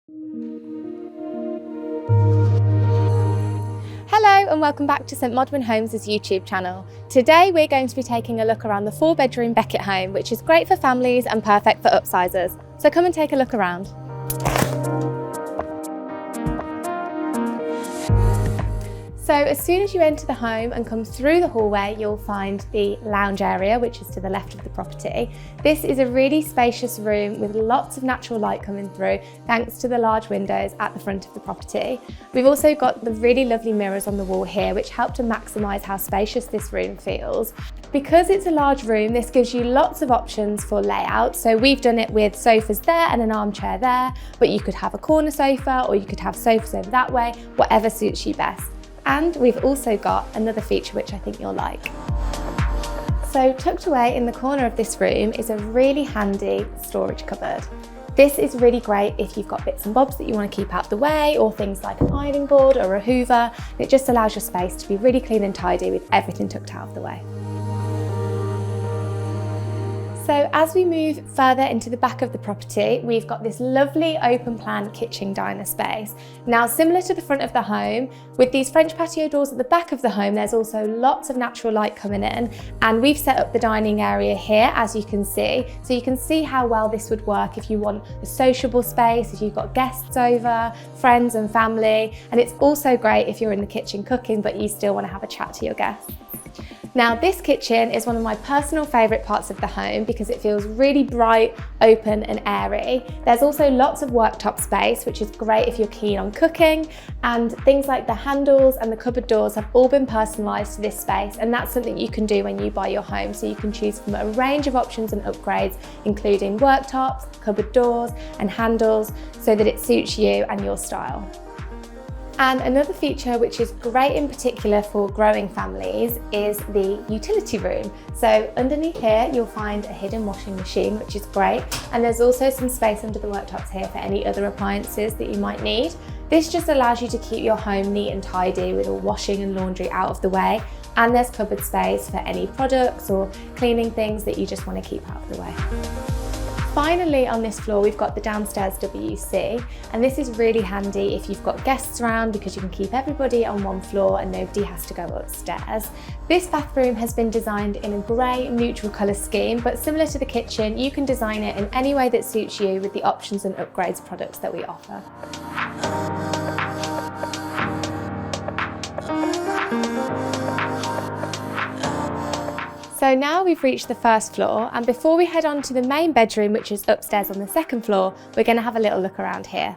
Hello and welcome back to St Modwen Homes' YouTube channel. Today we're going to be taking a look around the 4-bedroom Becket home, which is great for families and perfect for upsizers. So come and take a look around. So as soon as you enter the home and come through the hallway, you'll find the lounge area, which is to the left of the property. This is a really spacious room with lots of natural light coming through thanks to the large windows at the front of the property. We've also got the really lovely mirrors on the wall here, which help to maximise how spacious this room feels. Because it's a large room, this gives you lots of options for layout. So we've done it with sofas there and an armchair there, but you could have a corner sofa or you could have sofas over that way, whatever suits you best. And we've also got another feature which I think you'll like. So tucked away in the corner of this room is a really handy storage cupboard. This is really great if you've got bits and bobs that you want to keep out the way, or things like an ironing board or a hoover. It just allows your space to be really clean and tidy with everything tucked out of the way. So as we move further into the back of the property, we've got this lovely open plan kitchen diner space. Now, similar to the front of the home, with these French patio doors at the back of the home, there's also lots of natural light coming in, and we've set up the dining area here, as you can see. So you can see how well this would work if you want a sociable space, if you've got guests over, friends and family, and it's also great if you're in the kitchen cooking, but you still want to have a chat to your guests. Now, this kitchen is one of my personal favourite parts of the home because it feels really bright, open and airy. There's also lots of worktop space, which is great if you're keen on cooking, and things like the handles and the cupboard doors have all been personalised to this space, and that's something you can do when you buy your home. So you can choose from a range of options and upgrades, including worktops, cupboard doors and handles, so that it suits you and your style. And another feature which is great in particular for growing families is the utility room. So underneath here you'll find a hidden washing machine, which is great, and there's also some space under the worktops here for any other appliances that you might need. This just allows you to keep your home neat and tidy with all washing and laundry out of the way, and there's cupboard space for any products or cleaning things that you just want to keep out of the way. Finally, on this floor, we've got the downstairs WC, and this is really handy if you've got guests around because you can keep everybody on one floor and nobody has to go upstairs. This bathroom has been designed in a grey neutral colour scheme, but similar to the kitchen, you can design it in any way that suits you with the options and upgrades products that we offer. So now we've reached the first floor, and before we head on to the main bedroom, which is upstairs on the second floor, we're going to have a little look around here.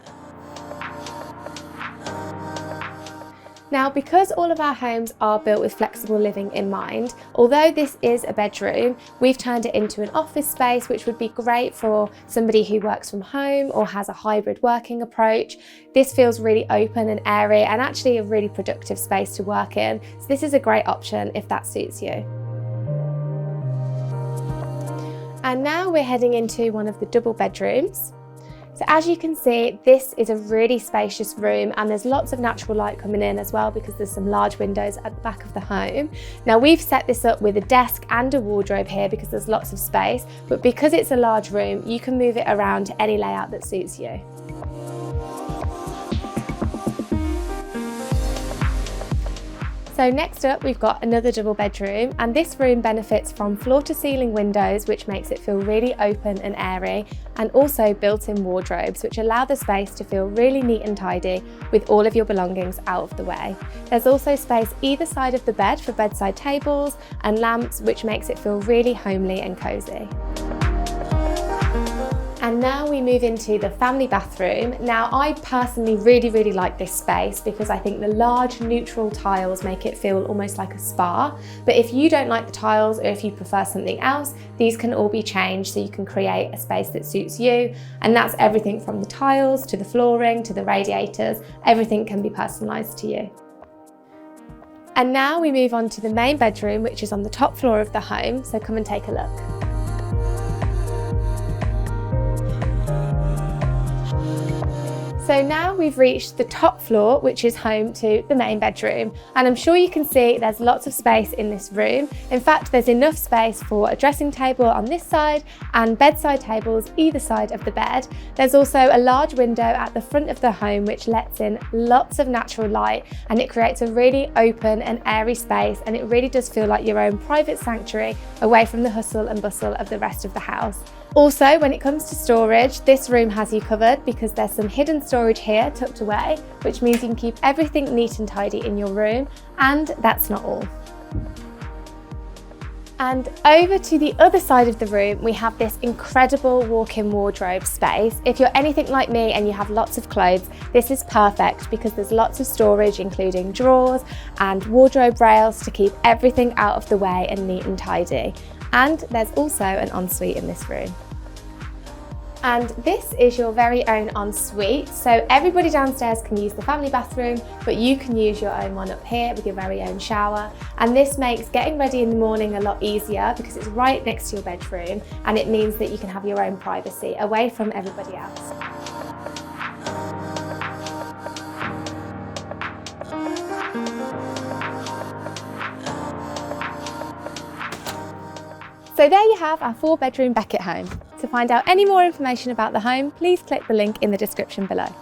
Now, because all of our homes are built with flexible living in mind, although this is a bedroom, we've turned it into an office space, which would be great for somebody who works from home or has a hybrid working approach. This feels really open and airy and actually a really productive space to work in. So this is a great option if that suits you. And now we're heading into one of the double bedrooms. So as you can see, this is a really spacious room, and there's lots of natural light coming in as well because there's some large windows at the back of the home. Now, we've set this up with a desk and a wardrobe here because there's lots of space, but because it's a large room, you can move it around to any layout that suits you. So next up, we've got another double bedroom, and this room benefits from floor to ceiling windows, which makes it feel really open and airy, and also built-in wardrobes, which allow the space to feel really neat and tidy with all of your belongings out of the way. There's also space either side of the bed for bedside tables and lamps, which makes it feel really homely and cozy. And now we move into the family bathroom. Now, I personally really like this space because I think the large neutral tiles make it feel almost like a spa. But if you don't like the tiles, or if you prefer something else, these can all be changed so you can create a space that suits you. And that's everything from the tiles to the flooring to the radiators. Everything can be personalised to you. And now we move on to the main bedroom, which is on the top floor of the home. So come and take a look. So now we've reached the top floor, which is home to the main bedroom. And I'm sure you can see there's lots of space in this room. In fact, there's enough space for a dressing table on this side and bedside tables either side of the bed. There's also a large window at the front of the home, which lets in lots of natural light, and it creates a really open and airy space, and it really does feel like your own private sanctuary away from the hustle and bustle of the rest of the house. Also, when it comes to storage, this room has you covered because there's some hidden storage here tucked away, which means you can keep everything neat and tidy in your room. And that's not all. And over to the other side of the room, we have this incredible walk-in wardrobe space. If you're anything like me and you have lots of clothes, this is perfect because there's lots of storage, including drawers and wardrobe rails to keep everything out of the way and neat and tidy. And there's also an ensuite in this room. And this is your very own ensuite. So everybody downstairs can use the family bathroom, but you can use your own one up here with your very own shower. And this makes getting ready in the morning a lot easier because it's right next to your bedroom, and it means that you can have your own privacy away from everybody else. So there you have our 4-bedroom Becket home. To find out any more information about the home, please click the link in the description below.